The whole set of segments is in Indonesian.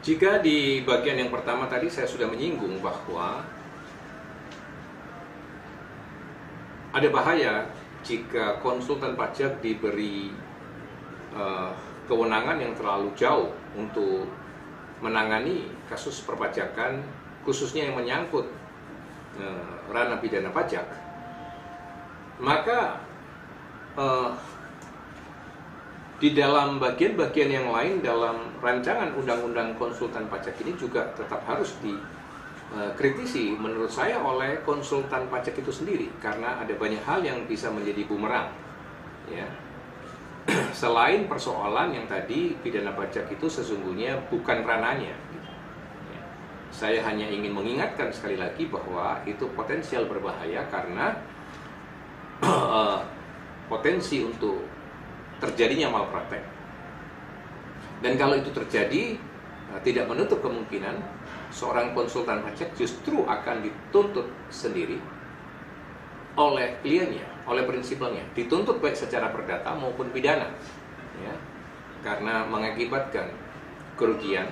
Jika di bagian yang pertama tadi saya sudah menyinggung bahwa ada bahaya jika konsultan pajak diberi kewenangan yang terlalu jauh untuk menangani kasus perpajakan, khususnya yang menyangkut ranah pidana pajak, maka di dalam bagian-bagian yang lain dalam rancangan undang-undang konsultan pajak ini juga tetap harus dikritisi menurut saya oleh konsultan pajak itu sendiri, karena ada banyak hal yang bisa menjadi bumerang, ya. Selain persoalan yang tadi pidana pajak itu sesungguhnya bukan ranahnya, ya. Saya hanya ingin mengingatkan sekali lagi bahwa itu potensial berbahaya karena potensi untuk terjadinya malpraktek. Dan kalau itu terjadi, tidak menutup kemungkinan seorang konsultan pajak justru akan dituntut sendiri oleh kliennya, oleh prinsipalnya, dituntut baik secara perdata maupun pidana, ya, karena mengakibatkan kerugian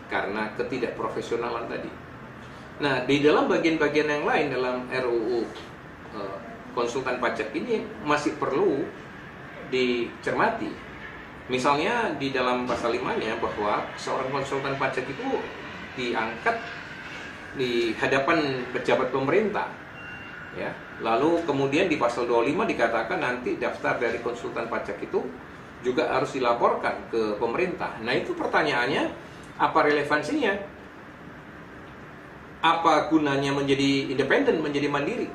karena ketidakprofesionalan tadi. Nah, di dalam bagian-bagian yang lain dalam RUU konsultan pajak ini masih perlu dicermati. Misalnya di dalam pasal 5-nya bahwa seorang konsultan pajak itu diangkat di hadapan pejabat pemerintah, ya. Lalu kemudian di pasal 25 dikatakan nanti daftar dari konsultan pajak itu juga harus dilaporkan ke pemerintah. Nah, itu pertanyaannya, apa relevansinya? Apa gunanya menjadi independen, menjadi mandiri?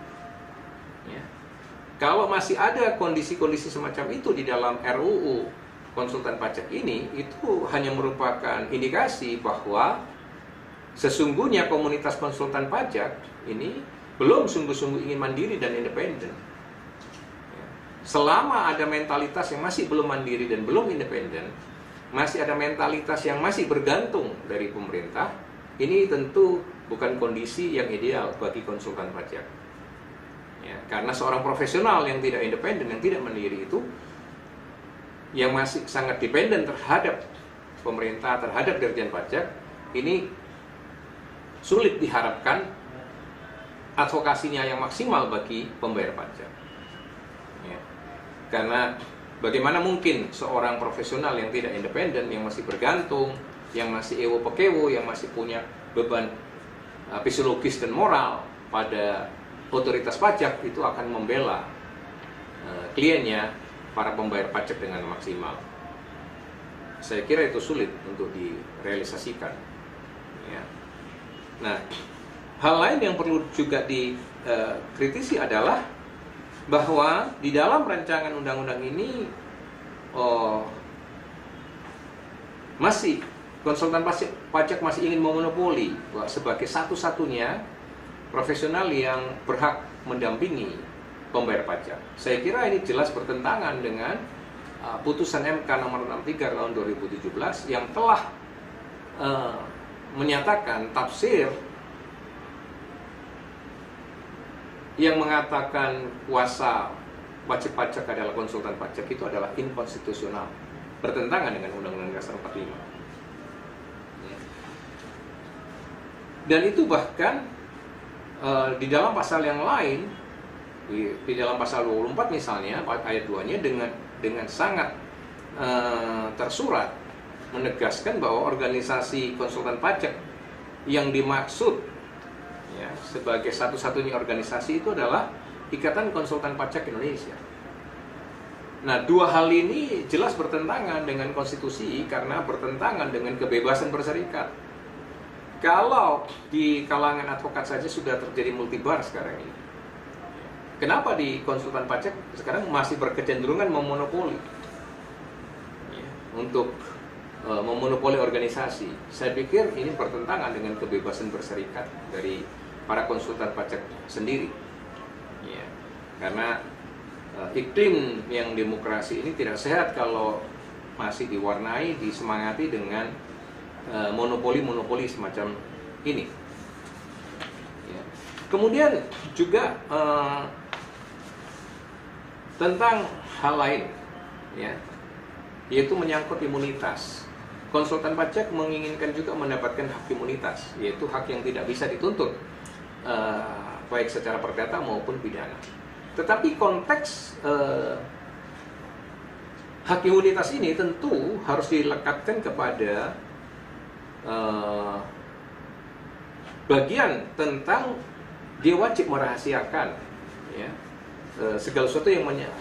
Kalau masih ada kondisi-kondisi semacam itu di dalam RUU konsultan pajak ini, itu hanya merupakan indikasi bahwa sesungguhnya komunitas konsultan pajak ini belum sungguh-sungguh ingin mandiri dan independen. Selama ada mentalitas yang masih belum mandiri dan belum independen, masih ada mentalitas yang masih bergantung dari pemerintah, ini tentu bukan kondisi yang ideal bagi konsultan pajak. Ya, karena seorang profesional yang tidak independen, yang tidak mandiri itu, yang masih sangat dependen terhadap pemerintah, terhadap Dirjen Pajak, ini sulit diharapkan advokasinya yang maksimal bagi pembayar pajak. Ya. Karena bagaimana mungkin seorang profesional yang tidak independen, yang masih bergantung, yang masih ewo pekewo, yang masih punya beban psikologis dan moral pada otoritas pajak itu akan membela kliennya, para pembayar pajak dengan maksimal. Saya kira itu sulit untuk direalisasikan, ya. Nah, hal lain yang perlu juga dikritisi adalah bahwa di dalam rancangan undang-undang ini masih konsultan pajak masih ingin memonopoli sebagai satu-satunya profesional yang berhak mendampingi pembayar pajak. Saya kira ini jelas bertentangan dengan putusan MK nomor 63 tahun 2017 yang telah menyatakan tafsir yang mengatakan kuasa wajib pajak adalah konsultan pajak itu adalah inkonstitusional, bertentangan dengan Undang-Undang Dasar 45. Dan itu bahkan di dalam pasal yang lain, di dalam pasal 24 misalnya, ayat 2-nya dengan sangat tersurat menegaskan bahwa organisasi konsultan pajak yang dimaksud, ya, sebagai satu-satunya organisasi itu adalah Ikatan Konsultan Pajak Indonesia. Nah, dua hal ini jelas bertentangan dengan konstitusi karena bertentangan dengan kebebasan berserikat. Kalau di kalangan advokat saja sudah terjadi multibar sekarang ini, kenapa di konsultan pajak sekarang masih berkecenderungan memonopoli, ya, untuk memonopoli organisasi? Saya pikir ini bertentangan dengan kebebasan berserikat dari para konsultan pajak sendiri, ya, karena iklim yang demokrasi ini tidak sehat kalau masih diwarnai, disemangati dengan monopoli-monopoli semacam ini, ya. Kemudian juga tentang hal lain, ya, yaitu menyangkut imunitas. konsultan pajak menginginkan juga mendapatkan hak imunitas, yaitu hak yang tidak bisa dituntut baik secara perdata maupun pidana. Tetapi konteks hak imunitas ini tentu harus dilekatkan kepada bagian tentang dia wajib merahasiakan, ya, segala sesuatu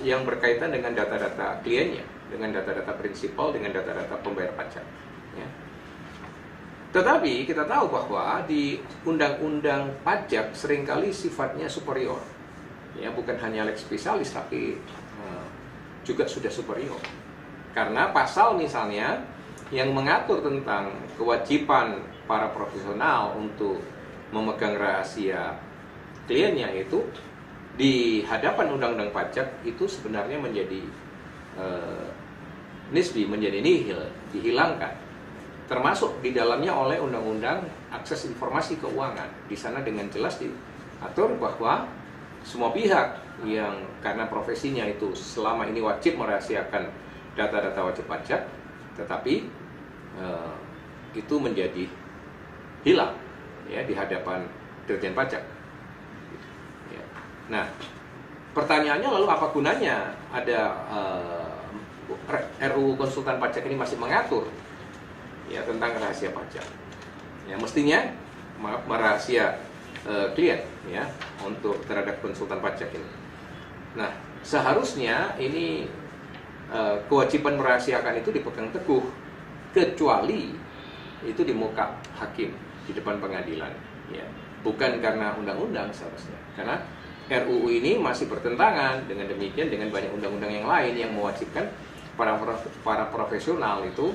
yang berkaitan dengan data-data kliennya, dengan data-data prinsipal, dengan data-data pembayar pajak, ya. Tetapi kita tahu bahwa di undang-undang pajak seringkali sifatnya superior, ya, bukan hanya lex specialis tapi juga sudah superior. Karena pasal misalnya yang mengatur tentang kewajiban para profesional untuk memegang rahasia kliennya itu di hadapan undang-undang pajak itu sebenarnya menjadi nisbi, menjadi nihil, dihilangkan. Termasuk di dalamnya oleh undang-undang akses informasi keuangan. Di sana dengan jelas diatur bahwa semua pihak yang karena profesinya itu selama ini wajib merahasiakan data-data wajib pajak, tetapi itu menjadi hilang, ya, di hadapan Dirjen Pajak. Ya. Nah, pertanyaannya lalu apa gunanya ada RUU konsultan pajak ini masih mengatur, ya, tentang rahasia pajak? Ya, mestinya merahasia klien, ya, untuk terhadap konsultan pajak ini. Nah, seharusnya ini kewajiban merahasiakan itu dipegang teguh, kecuali itu di muka hakim di depan pengadilan, ya, bukan karena undang-undang seharusnya. Karena RUU ini masih bertentangan dengan demikian dengan banyak undang-undang yang lain yang mewajibkan para profesional itu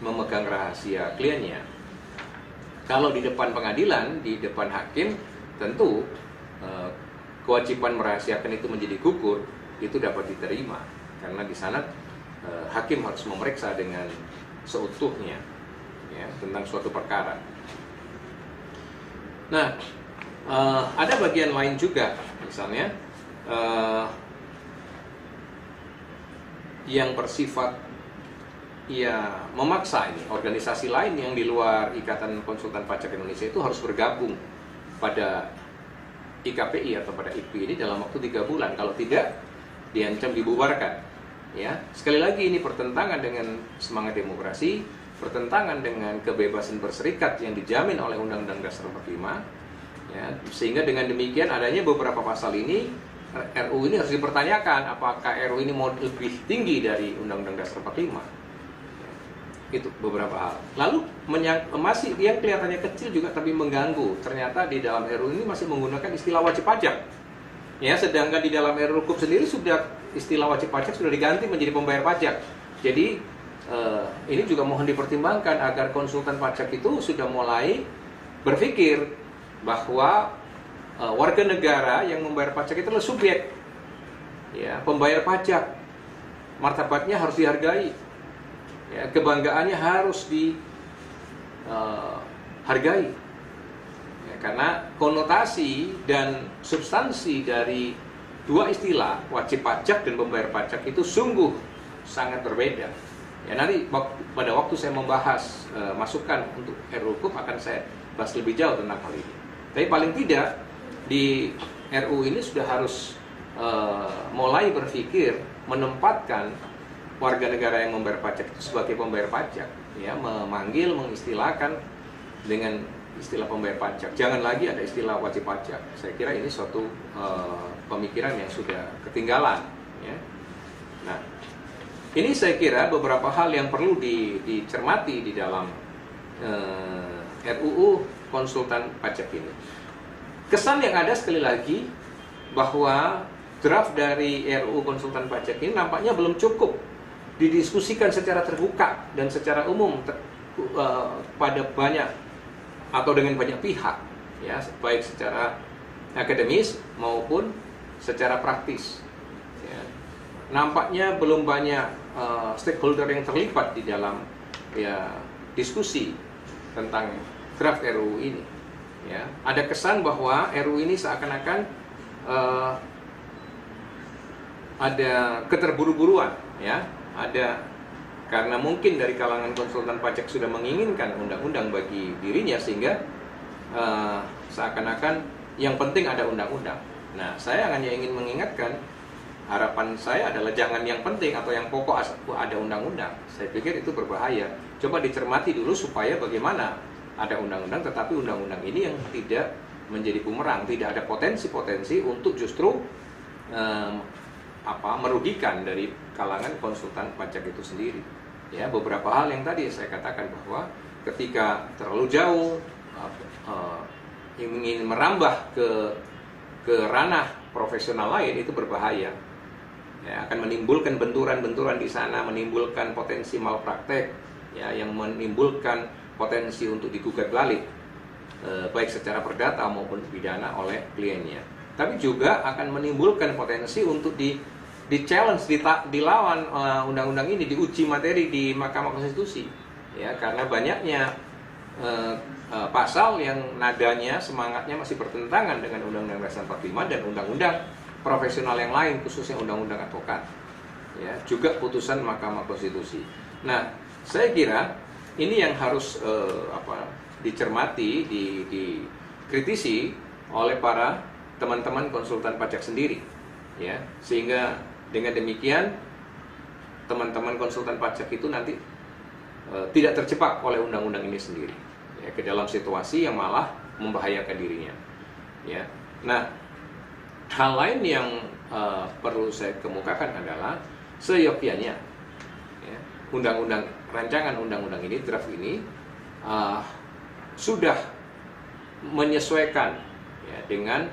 memegang rahasia kliennya. Kalau di depan pengadilan, di depan hakim, tentu kewajiban merahasiakan itu menjadi gugur, itu dapat diterima karena di sana hakim harus memeriksa dengan seutuhnya, ya, tentang suatu perkara. Nah, ada bagian lain juga, misalnya yang bersifat, ya, memaksa ini organisasi lain yang di luar Ikatan Konsultan Pajak Indonesia itu harus bergabung pada IKPI atau pada IKPI ini dalam waktu 3 bulan. Kalau tidak, diancam dibubarkan. Ya, sekali lagi ini bertentangan dengan semangat demokrasi, bertentangan dengan kebebasan berserikat yang dijamin oleh Undang-Undang Dasar 45. Ya, sehingga dengan demikian adanya beberapa pasal ini, RUU ini harus dipertanyakan apakah RUU ini mau lebih tinggi dari Undang-Undang Dasar 45. Itu beberapa hal. Lalu masih yang kelihatannya kecil juga tapi mengganggu. Ternyata di dalam RUU ini masih menggunakan istilah wajib pajak. Ya, sedangkan di dalam RUU hukum sendiri sudah istilah wajib pajak sudah diganti menjadi pembayar pajak. Jadi ini juga mohon dipertimbangkan agar konsultan pajak itu sudah mulai berpikir bahwa warga negara yang membayar pajak itu adalah subjek, ya, pembayar pajak. Martabatnya harus dihargai. Ya, kebanggaannya harus dihargai, ya, karena konotasi dan substansi dari dua istilah wajib pajak dan pembayar pajak itu sungguh sangat berbeda. Ya, nanti pada waktu saya membahas masukan untuk RUU hukum akan saya bahas lebih jauh tentang hal ini. Tapi paling tidak di RUU ini sudah harus mulai berpikir menempatkan warga negara yang membayar pajak itu sebagai pembayar pajak, ya, memanggil, mengistilahkan dengan istilah pembayar pajak. Jangan lagi ada istilah wajib pajak. Saya kira ini suatu pemikiran yang sudah ketinggalan, ya. Nah, ini saya kira beberapa hal yang perlu dicermati di dalam RUU konsultan pajak ini. Kesan yang ada sekali lagi bahwa draft dari RUU konsultan pajak ini nampaknya belum cukup didiskusikan secara terbuka dan secara umum pada banyak atau dengan banyak pihak, ya, baik secara akademis maupun secara praktis. Ya. Nampaknya belum banyak stakeholder yang terlibat di dalam, ya, diskusi tentang draft RUU ini. Ya. Ada kesan bahwa RUU ini seakan-akan ada keterburu-buruan, ya. Ada karena mungkin dari kalangan konsultan pajak sudah menginginkan undang-undang bagi dirinya, sehingga seakan-akan yang penting ada undang-undang. Nah, saya hanya ingin mengingatkan, harapan saya adalah jangan yang penting atau yang pokok ada undang-undang. Saya pikir itu berbahaya. Coba dicermati dulu supaya bagaimana ada undang-undang, tetapi undang-undang ini yang tidak menjadi bumerang, tidak ada potensi-potensi untuk justru merugikan dari kalangan konsultan pajak itu sendiri. Ya, beberapa hal yang tadi saya katakan bahwa ketika terlalu jauh ingin merambah ke ranah profesional lain, itu berbahaya. Ya, akan menimbulkan benturan-benturan di sana, menimbulkan potensi malpraktek, ya, yang menimbulkan potensi untuk digugat balik, baik secara perdata maupun pidana oleh kliennya. Tapi juga akan menimbulkan potensi untuk di-challenge, dilawan undang-undang ini, diuji materi di Mahkamah Konstitusi. Ya, karena banyaknya pasal yang nadanya, semangatnya masih bertentangan dengan Undang-Undang Dasar 45 dan undang-undang profesional yang lain, khususnya undang-undang advokat, ya, juga putusan Mahkamah Konstitusi. Nah, saya kira ini yang harus dicermati, dikritisi oleh para teman-teman konsultan pajak sendiri, ya, sehingga dengan demikian teman-teman konsultan pajak itu nanti tidak terjebak oleh undang-undang ini sendiri, ya, ke dalam situasi yang malah membahayakan dirinya, ya. Nah, hal lain yang perlu saya kemukakan adalah seyogyanya, ya, rancangan undang-undang ini, draft ini sudah menyesuaikan, ya, dengan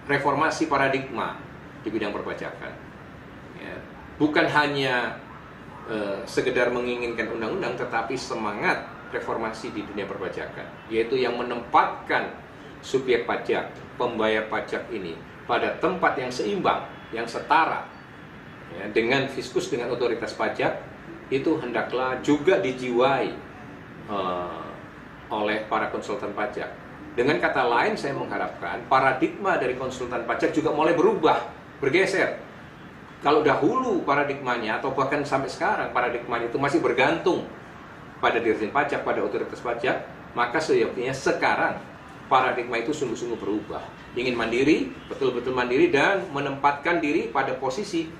reformasi paradigma di bidang perpajakan. Ya, bukan hanya sekedar menginginkan undang-undang, tetapi semangat reformasi di dunia perpajakan, yaitu yang menempatkan subjek pajak, pembayar pajak ini pada tempat yang seimbang, yang setara, ya, dengan fiskus, dengan otoritas pajak, itu hendaklah juga dijiwai oleh para konsultan pajak. Dengan kata lain, saya mengharapkan paradigma dari konsultan pajak juga mulai berubah, bergeser. Kalau dahulu paradigmanya, atau bahkan sampai sekarang paradigmanya itu masih bergantung pada dirjen pajak, pada otoritas pajak, maka seyogyanya sekarang paradigma itu sungguh-sungguh berubah. Ingin mandiri, betul-betul mandiri, dan menempatkan diri pada posisi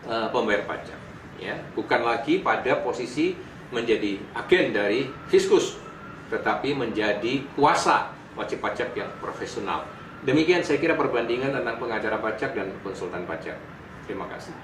pembayar pajak, ya, bukan lagi pada posisi menjadi agen dari fiskus, tetapi menjadi kuasa wajib pajak yang profesional. Demikian saya kira perbandingan tentang pengacara pajak dan konsultan pajak. Terima kasih.